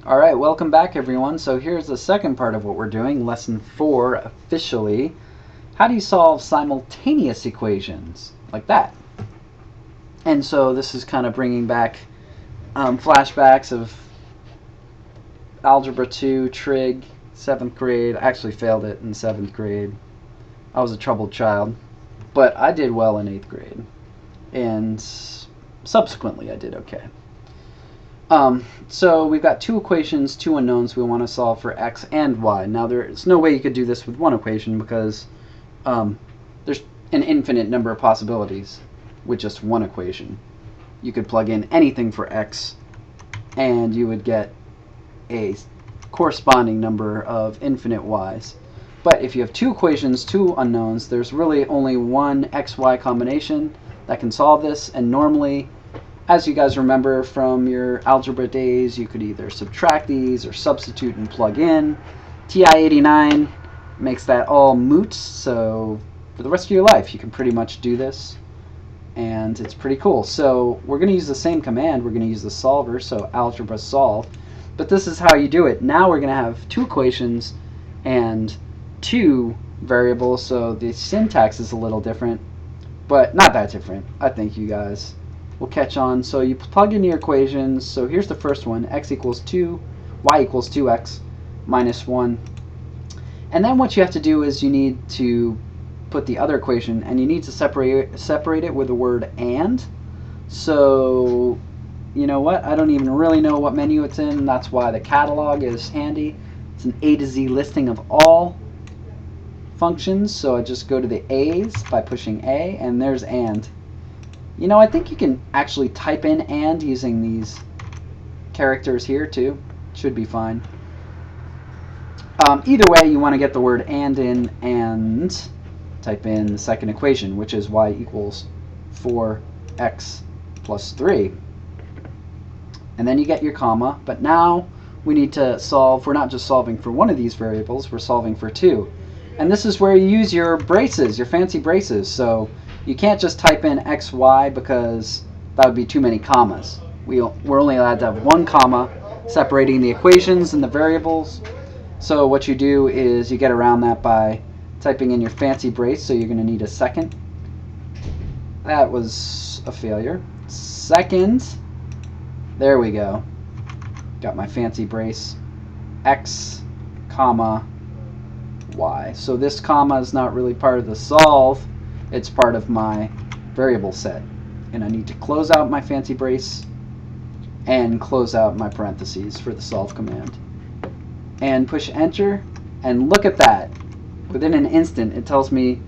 Alright, welcome back everyone. So here's the second part of what we're doing, lesson 4 officially. How do you solve simultaneous equations? Like that. And so this is kind of bringing back flashbacks of Algebra 2, Trig, 7th grade. I actually failed it in 7th grade. I was a troubled child. But I did well in 8th grade. And subsequently I did okay. So we've got two equations, two unknowns we want to solve for x and y. Now there's no way you could do this with one equation because there's an infinite number of possibilities with just one equation. You could plug in anything for x and you would get a corresponding number of infinite y's. But if you have two equations, two unknowns, there's really only one x-y combination that can solve this, and normally, as you guys remember from your algebra days, you could either subtract these or substitute and plug in. TI89 makes that all moot, so for the rest of your life you can pretty much do this, and it's pretty cool. So we're going to use the same command. We're going to use the solver, so algebra solve, but this is how you do it. Now we're going to have two equations and two variables, so the syntax is a little different, but not that different. I think you guys will catch on. So you plug in your equations. So here's the first one, x equals 2, y equals 2x minus 1. And then what you have to do is you need to put the other equation, and you need to separate it with the word and. So you know what? I don't even really know what menu it's in. That's why the catalog is handy. It's an A to Z listing of all functions. So I just go to the A's by pushing A, and there's and. You know, I think you can actually type in and using these characters here too. Should be fine. Either way, you want to get the word and in and type in the second equation, which is y equals 4x plus 3. And then you get your comma, but now we need to solve. We're not just solving for one of these variables, we're solving for two. And this is where you use your braces, your fancy braces. So you can't just type in xy because that would be too many commas. We're only allowed to have one comma separating the equations and the variables. So what you do is you get around that by typing in your fancy brace, so you're going to need a second. That was a failure. Second, there we go. Got my fancy brace, x, comma, y. So this comma is not really part of the solve. It's part of my variable set. And I need to close out my fancy brace and close out my parentheses for the solve command. And push enter, and look at that. Within an instant, it tells me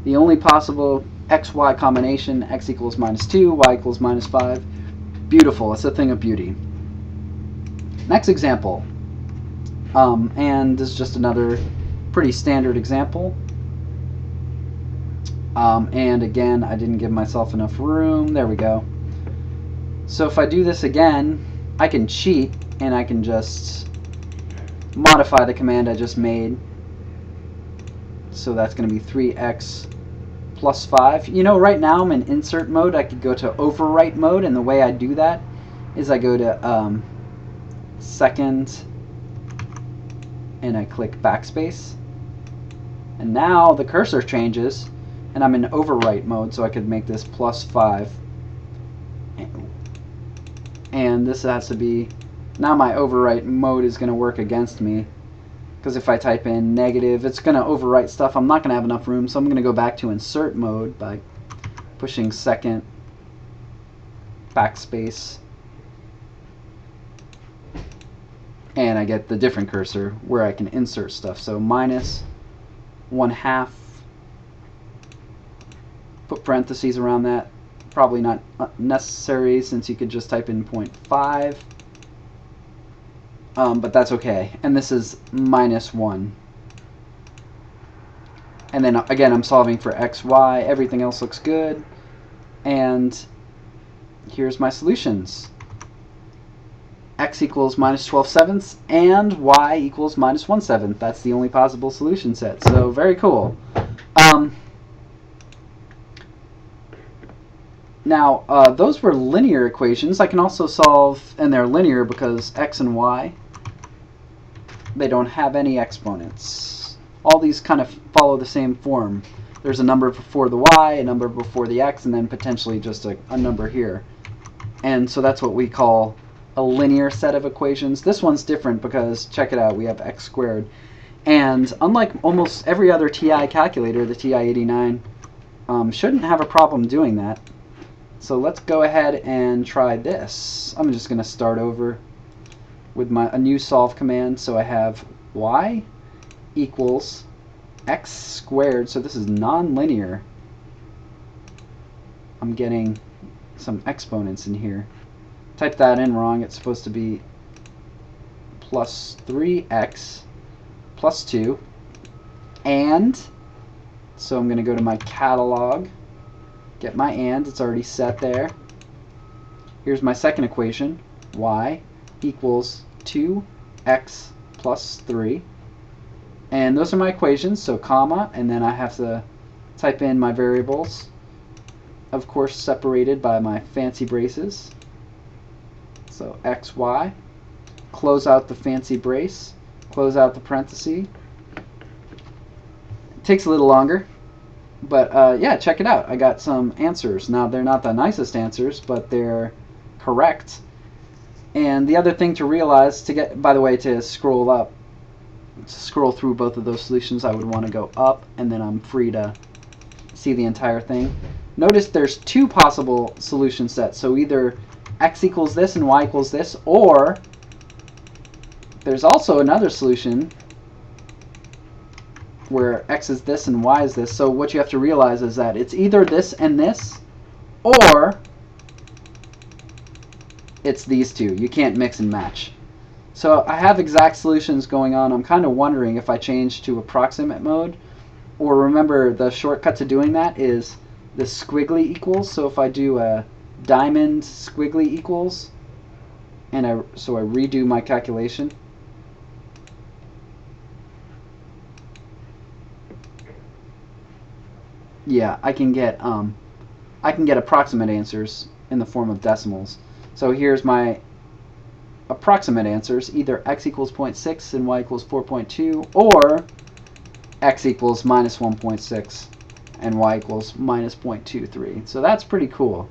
the only possible x-y combination, x equals minus 2, y equals minus 5. Beautiful. It's a thing of beauty. Next example. And this is just another pretty standard example. And again, I didn't give myself enough room. There we go. So if I do this again, I can cheat and I can just modify the command I just made. So that's going to be 3x plus 5. You know, right now I'm in insert mode. I could go to overwrite mode, and the way I do that is I go to second and I click backspace. And now the cursor changes and I'm in overwrite mode, so I could make this plus 5. And this has to be, now my overwrite mode is going to work against me, because if I type in negative, it's going to overwrite stuff. I'm not going to have enough room, so I'm going to go back to insert mode by pushing second, backspace, and I get the different cursor where I can insert stuff. So minus 1/2, put parentheses around that. Probably not necessary since you could just type in 0.5. But that's okay. And this is minus 1. And then again, I'm solving for x, y. Everything else looks good. And here's my solutions. X equals minus 12/7 and y equals minus 1/7. That's the only possible solution set. So very cool. Now, those were linear equations. I can also solve, and they're linear because x and y they don't have any exponents. All these kind of follow the same form. There's a number before the y, a number before the x, and then potentially just a number here. And so that's what we call a linear set of equations. This one's different because, check it out, we have x squared. And unlike almost every other TI calculator, the TI89 shouldn't have a problem doing that. So let's go ahead and try this. I'm just going to start over with a new solve command. So I have y equals x squared. So this is non-linear. I'm getting some exponents in here. Type that in wrong. It's supposed to be plus 3x plus 2. And so I'm going to go to my catalog, get my and. It's already set there. Here's my second equation. Y equals 2x plus 3. And those are my equations, so comma, and then I have to type in my variables, of course separated by my fancy braces. So x, y. Close out the fancy brace, close out the parenthesis. It takes a little longer, but yeah, check it out. I got some answers. Now, they're not the nicest answers, but they're correct. And the other thing to realize, to get, by the way, to scroll up, to scroll through both of those solutions, I would want to go up, and then I'm free to see the entire thing. Notice there's two possible solution sets. So either x equals this and y equals this, or there's also another solution where x is this and y is this. So what you have to realize is that it's either this and this, or it's these two. You can't mix and match. So I have exact solutions going on. I'm kind of wondering if I change to approximate mode, or remember the shortcut to doing that is the squiggly equals. So if I do a diamond squiggly equals, and so I redo my calculation, yeah, I can get approximate answers in the form of decimals. So here's my approximate answers: either x equals 0.6 and y equals 4.2, or x equals minus 1.6 and y equals minus 0.23. So that's pretty cool.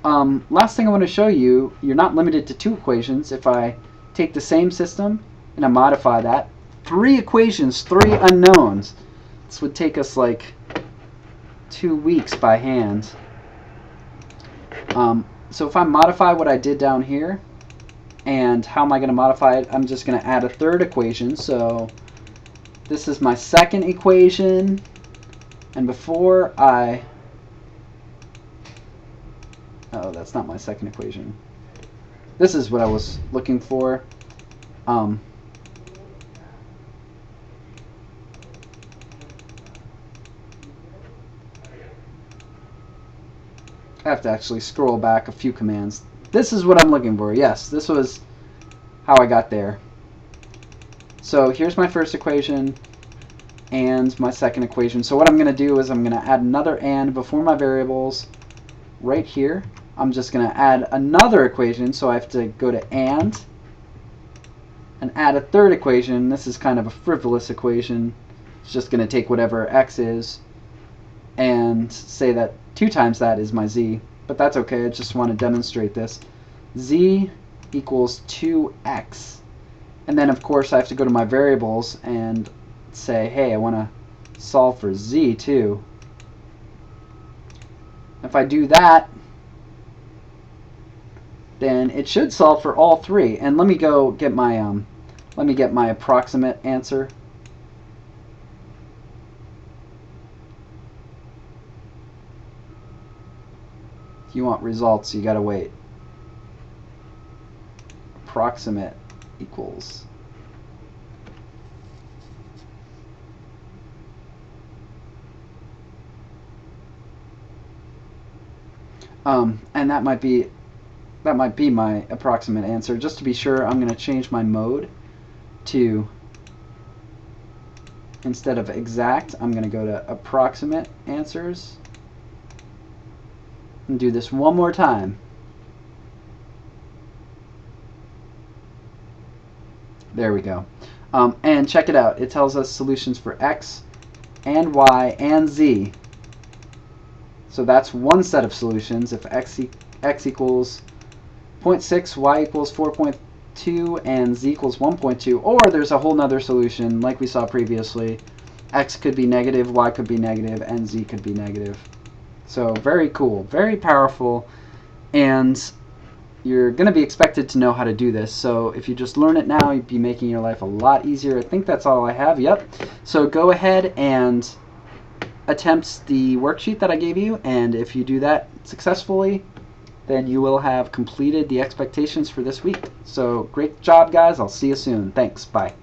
Last thing I want to show you, you're not limited to two equations. If I take the same system and I modify that, 3 equations, 3 unknowns. This would take us like 2 weeks by hand. So if I modify what I did down here, and how am I going to modify it? I'm just going to add a third equation. So this is my second equation, and before I... oh, that's not my second equation. This is what I was looking for. I have to actually scroll back a few commands. This is what I'm looking for. Yes, this was how I got there. So here's my first equation and my second equation. So what I'm going to do is I'm going to add another and before my variables right here. I'm just going to add another equation, so I have to go to and add a third equation. This is kind of a frivolous equation. It's just going to take whatever x is and say that 2 times that is my z. But that's okay, I just want to demonstrate this. Z equals 2x. And then of course I have to go to my variables and say, hey, I want to solve for z too. If I do that, then it should solve for all 3. And let me go get my approximate answer. If you want results, you gotta wait. Approximate equals. And that might be my approximate answer. Just to be sure, I'm gonna change my mode to, instead of exact, I'm gonna go to approximate answers. And do this one more time. There we go. And check it out. It tells us solutions for x and y and z. So that's one set of solutions. If x equals 0.6, y equals 4.2, and z equals 1.2. Or there's a whole nother solution like we saw previously. X could be negative, y could be negative, and z could be negative. So very cool, very powerful, and you're going to be expected to know how to do this. So if you just learn it now, you'd be making your life a lot easier. I think that's all I have. Yep. So go ahead and attempt the worksheet that I gave you, and if you do that successfully, then you will have completed the expectations for this week. So great job, guys. I'll see you soon. Thanks. Bye.